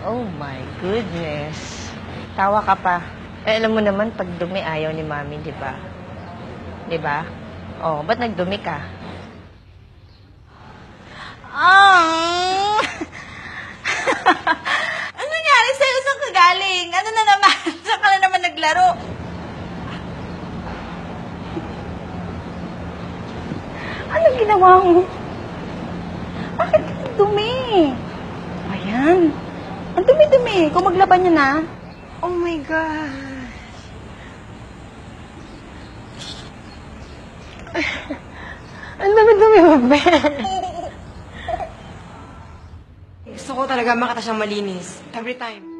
Oh my goodness. Tawa ka pa. Eh, alam mo naman, pag dumi, ayaw ni Mami, di ba? Di ba? Oh, ba't nagdumi ka? Ano nangyari sa'yo? Saan ka galing? Ano na naman? Saan ka na naman naglaro? Ano ginawa mo? Bakit ka dumi? Ayan. Ang dumi-dumi. Kung maglaban niya na. Oh my God. Ang dumi-dumi mo, Ben. Gusto ko talaga makita siyang malinis. Every time.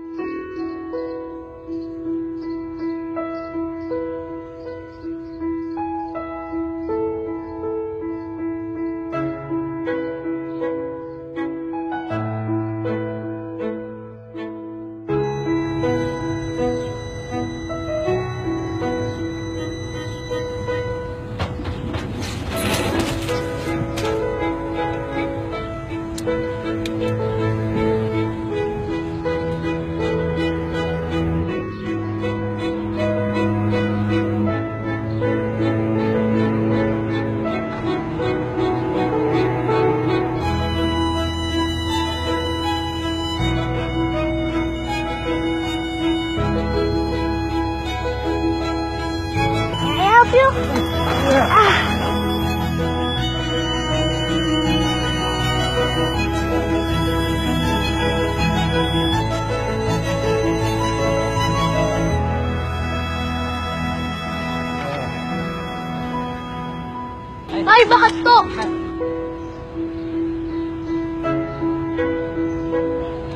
Ay, bakit to?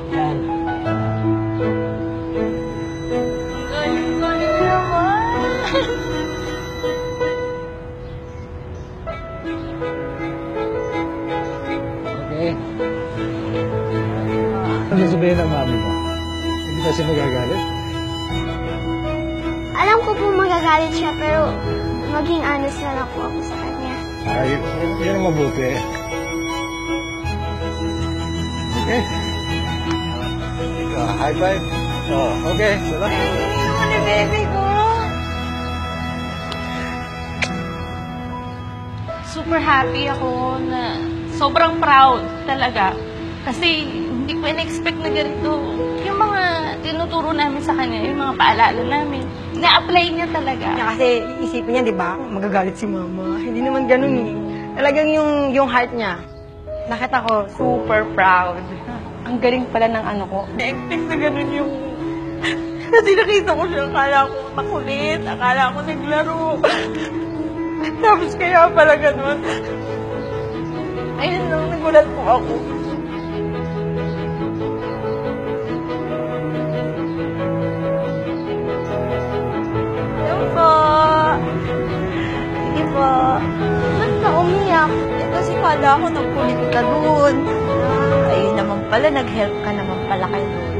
Yan. Galing-galing naman. Okay. Ano sabihin ng mami mo? Hindi ba siya magagalit? Alam ko po magagalit siya, pero maging honest na lang po ako sa kanya. Ay, yun ang mabuti. Okay. High five. Oh, okay. Salamat. Ay, naman ni baby ko. Super happy ako na sobrang proud talaga. Kasi hindi ko in-expect na ganito. Yung mga tinuturo namin sa kanya, yung mga paalala namin, na-apply niya talaga. Kasi isipin niya, di ba, magagalit si mama. Hindi naman ganun eh. Talagang yung heart niya. Nakita ko, super proud. Ang galing pala ng ano ko. Na-expect na ganun yung... Kasi nakita ko siya, akala ko makulit, akala ko naglaro. Tapos kaya pala ganun. Ayun lang, nagulat po ako. Hello po. Sige po. Ba't ka umiyak? Eh, kasi kala ko nagkulit ka doon. Ayun naman pala, nag-help ka naman pala kay Lord.